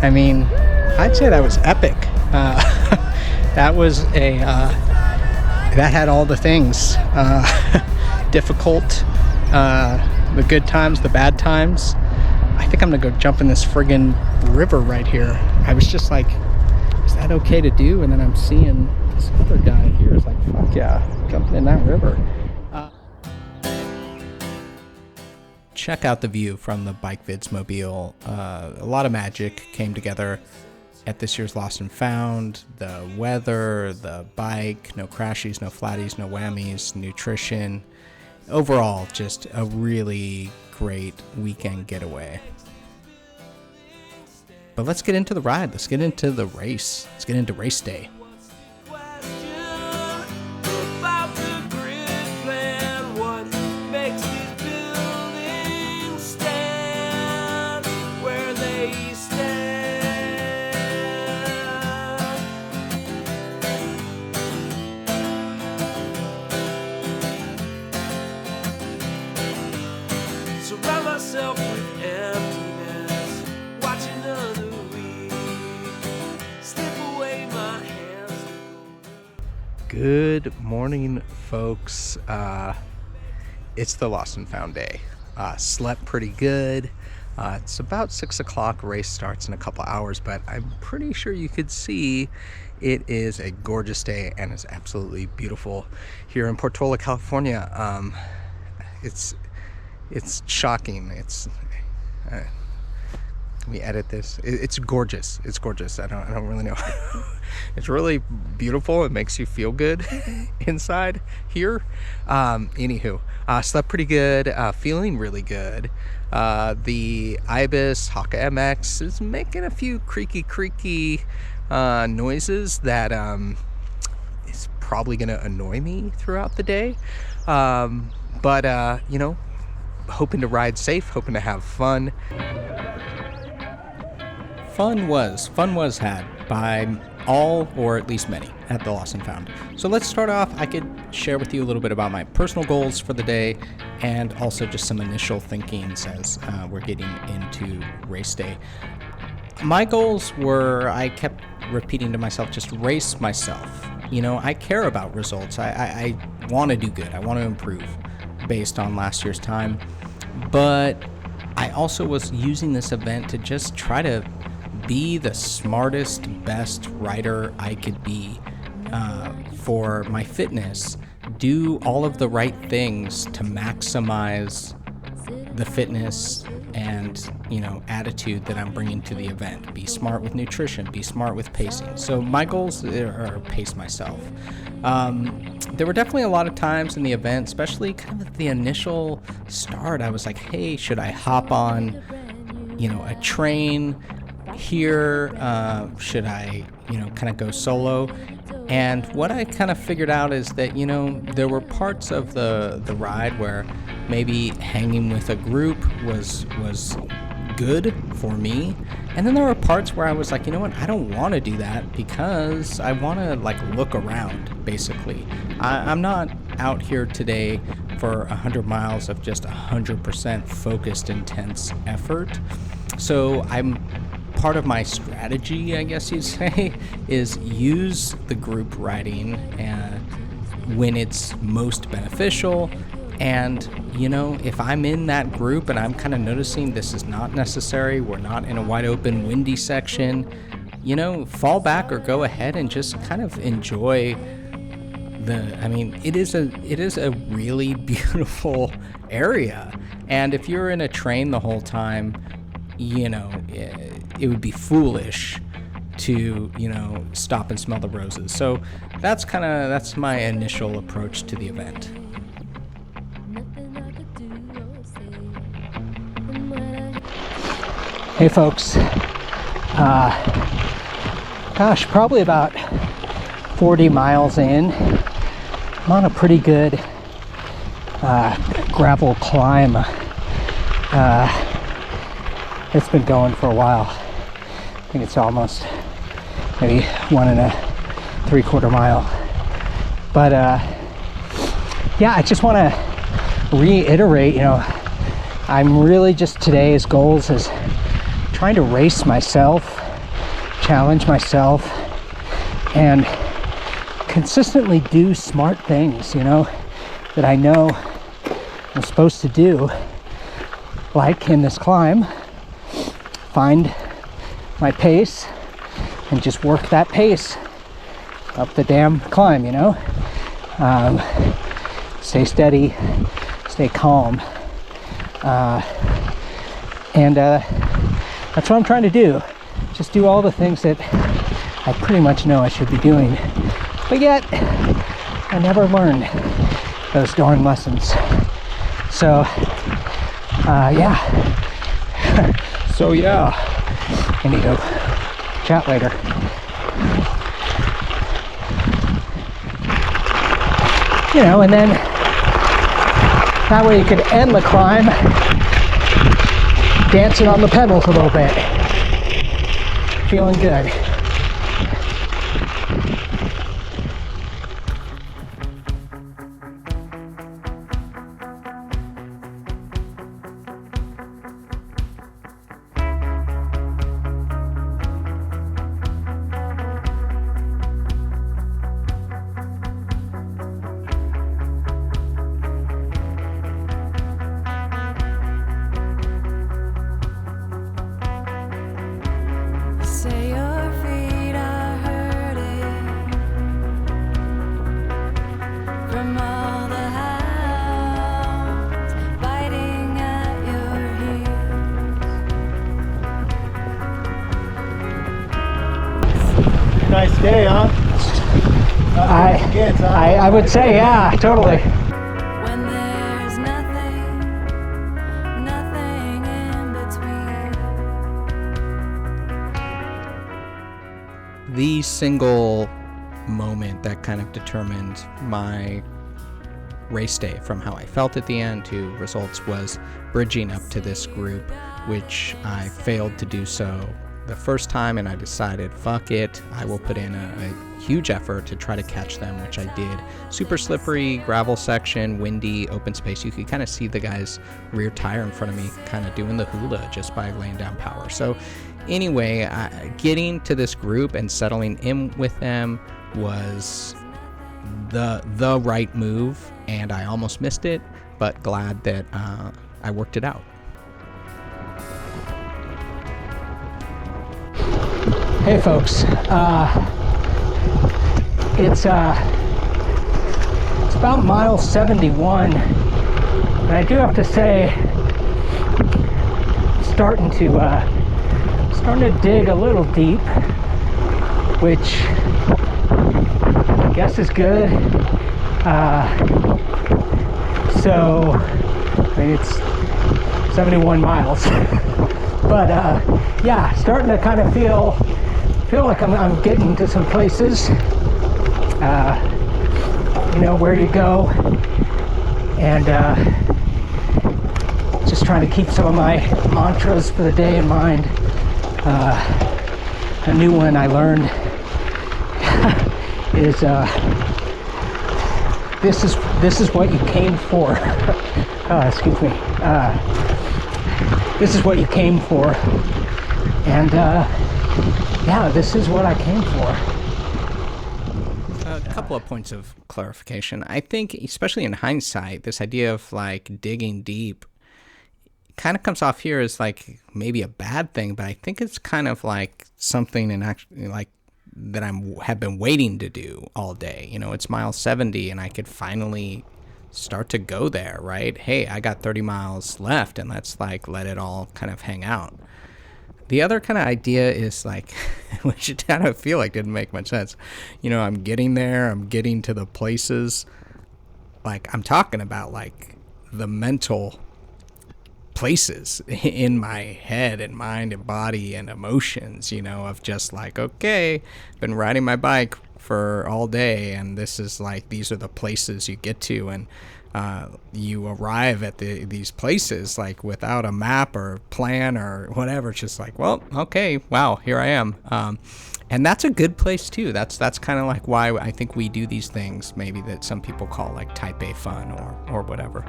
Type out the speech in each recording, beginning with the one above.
I mean, I'd say that was epic. That was a that had all the things, difficult, the good times, the bad times. I think I'm gonna go jump in this friggin' river right here. I was just like, is that okay to do? And then I'm seeing this other guy here is like, fuck yeah, jumping in that river. Check out the view from the BIKEVIDS mobile. A lot of magic came together at this year's Lost and Found. The weather, the bike, no crashies, no flatties, no whammies, nutrition. Overall, just a really great weekend getaway. But let's get into the ride. Let's get into the race. Let's get into race day. Good morning, folks. It's the Lost and Found day. Slept pretty good. It's about 6 o'clock. Race starts in a couple hours, but I'm pretty sure you could see it is a gorgeous day and it's absolutely beautiful here in Portola, California. It's shocking. Can we edit this? It's gorgeous. It's gorgeous. I don't really know. It's really beautiful. It makes you feel good inside here. Anywho, slept pretty good. Feeling really good. The Ibis Haka MX is making a few creaky noises that is probably going to annoy me throughout the day. But you know, hoping to ride safe, hoping to have fun. Fun was had by all, or at least many, at the Lost and Found. So let's start off. I could share with you a little bit about my personal goals for the day and also just some initial thinkings as we're getting into race day. My goals were, I kept repeating to myself, just race myself. You know, I care about results. I want to do good. I want to improve based on last year's time. But I also was using this event to just try to be the smartest, best rider I could be for my fitness. Do all of the right things to maximize the fitness and, you know, attitude that I'm bringing to the event. Be smart with nutrition, be smart with pacing. So my goals are pace myself. There were definitely a lot of times in the event, especially kind of at the initial start, I was like, hey, should I hop on, you know, a train here? Should I, you know, kind of go solo? And what I kind of figured out is that, you know, there were parts of the ride where maybe hanging with a group was good for me. And then there were parts where I was like, you know what, I don't want to do that because I want to like look around, basically. I'm not out here today for 100 miles of just 100% focused, intense effort. So part of my strategy, I guess you'd say, is use the group riding when it's most beneficial. And, you know, if I'm in that group and I'm kind of noticing this is not necessary, we're not in a wide open, windy section, you know, fall back or go ahead and just kind of enjoy it is a really beautiful area. And if you're in a train the whole time, you know, it would be foolish to, you know, stop and smell the roses. So that's my initial approach to the event. Hey folks, probably about 40 miles in. I'm on a pretty good gravel climb. It's been going for a while. I think it's almost maybe 1 3/4 mile. But yeah, I just want to reiterate, you know, I'm really just today's goals is trying to race myself challenge myself and consistently do smart things, you know, that I know I'm supposed to do, like in this climb, find my pace and just work that pace up the damn climb, you know. Stay steady, stay calm, and that's what I'm trying to do. Just do all the things that I pretty much know I should be doing, but yet I never learned those darn lessons. So yeah. So yeah, anywho, chat later. You know, and then that way you could end the climb dancing on the pedals a little bit, feeling good. Say your feet are hurting from all the hounds biting at your heels. Nice day, huh? I would say, yeah, totally. When there's nothing in between. The single moment that kind of determined my race day from how I felt at the end to results was bridging up to this group, which I failed to do so the first time, and I decided, fuck it, I will put in a huge effort to try to catch them, which I did. Super slippery, gravel section, windy, open space. You could kind of see the guy's rear tire in front of me kind of doing the hula just by laying down power. So anyway, getting to this group and settling in with them was the right move, and I almost missed it, but glad that I worked it out. Hey folks, it's about mile 71, and I do have to say, starting to dig a little deep, which I guess is good. So I mean, it's 71 miles, but yeah, starting to kind of feel like I'm getting to some places, you know, where to go, and just trying to keep some of my mantras for the day in mind. A new one I learned is this is what you came for. Excuse me. This is what you came for, and yeah, this is what I came for. A couple of points of clarification. I think, especially in hindsight, this idea of like digging deep kind of comes off here as like maybe a bad thing, but I think it's kind of like something in actually like that have been waiting to do all day. You know, it's mile 70 and I could finally start to go there, right? Hey, I got 30 miles left, and let's like let it all kind of hang out. The other kind of idea is like, which I kind of feel like didn't make much sense. You know, I'm getting there, I'm getting to the places. Like, I'm talking about like the mental places in my head and mind and body and emotions, you know, of just like, okay, been riding my bike for all day, and this is like, these are the places you get to, and you arrive at these places like without a map or plan or whatever. It's just like, well, okay, wow, here I am. And that's a good place too. That's kind of like why I think we do these things, maybe that some people call like type A fun or whatever.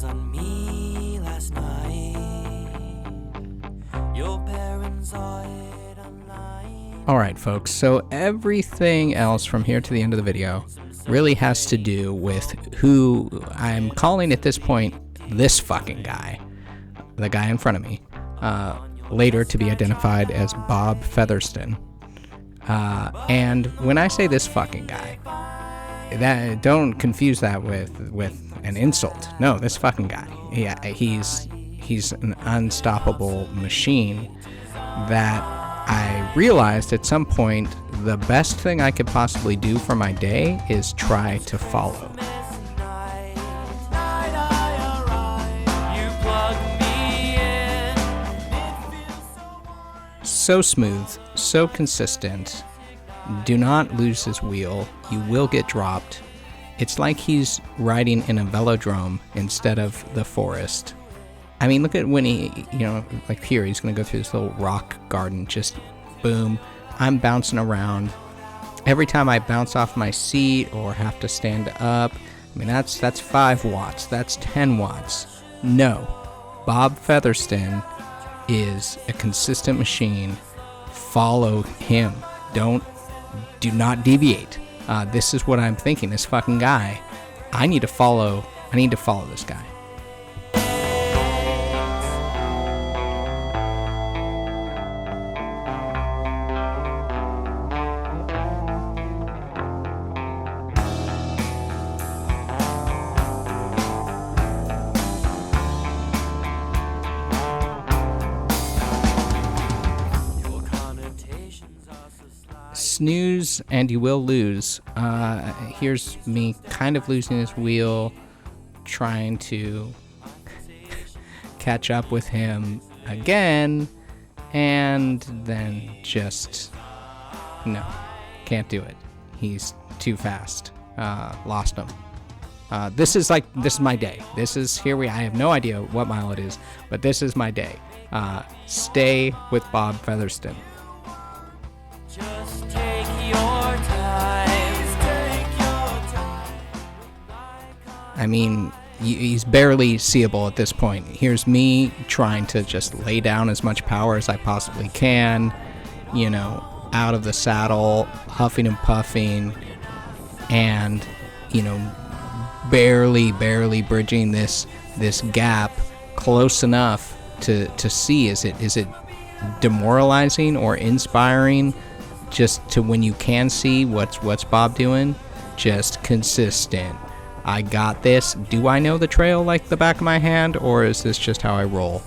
on me last night. Your parents saw it online. Alright folks, so everything else from here to the end of the video really has to do with who I'm calling at this point this fucking guy. The guy in front of me. Later to be identified as Bob Featherston. And when I say this fucking guy, that don't confuse that with an insult. No, this fucking guy. Yeah, he's an unstoppable machine that I realized at some point the best thing I could possibly do for my day is try to follow. So smooth, so consistent. Do not lose his wheel. You will get dropped. It's like he's riding in a velodrome instead of the forest. I mean, look at when he, like here, he's going to go through this little rock garden. Just boom. I'm bouncing around. Every time I bounce off my seat or have to stand up, I mean, that's 5 watts. That's 10 watts. No. Bob Featherston is a consistent machine. Follow him. Do not deviate. This is what I'm thinking. This fucking guy. I need to follow this guy. Snooze and you will lose. Here's me kind of losing his wheel, trying to catch up with him again, and then just no, can't do it. He's too fast. Lost him. This is my day. I have no idea what mile it is, but this is my day. Stay with Bob Featherston. Just take your time. I mean, he's barely seeable at this point. Here's me trying to just lay down as much power as I possibly can, out of the saddle, huffing and puffing, and, barely bridging this gap close enough to see. Is it demoralizing or inspiring? Just to when you can see what's Bob doing, just consistent. I got this. Do I know the trail like the back of my hand, or is this just how I roll?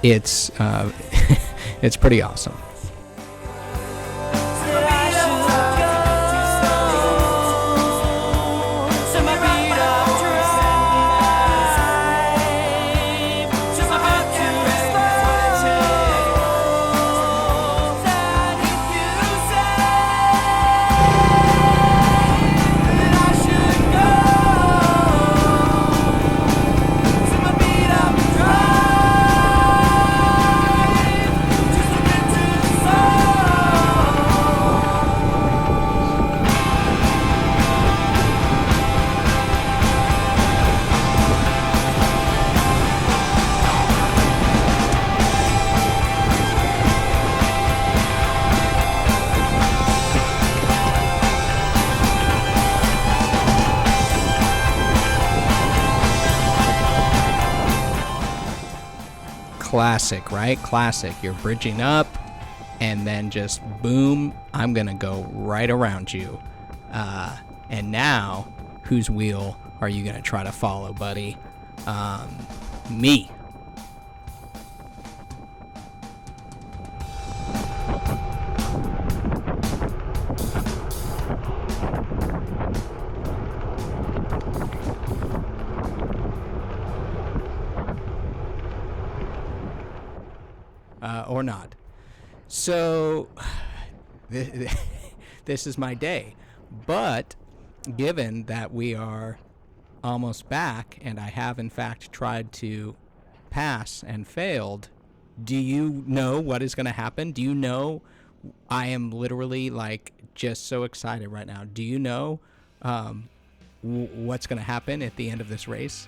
It's it's pretty awesome. Classic, right? Classic. You're bridging up, and then just boom, I'm gonna go right around you. And now, whose wheel are you gonna try to follow, buddy? Me. Or not. So, this is my day. But, given that we are almost back, and I have in fact tried to pass and failed, do you know what is going to happen? Do you know? I am literally just so excited right now. Do you know what's going to happen at the end of this race?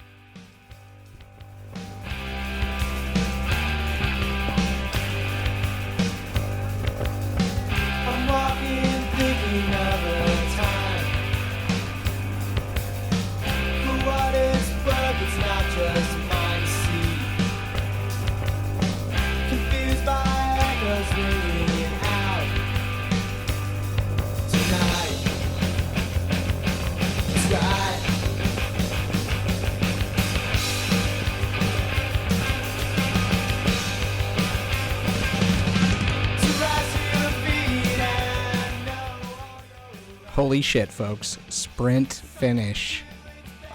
Holy shit, folks. Sprint finish.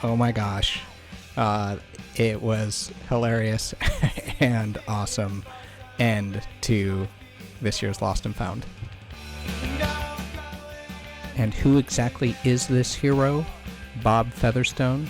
Oh my gosh. It was hilarious and awesome end to this year's Lost and Found. And who exactly is this hero? Bob Featherstone?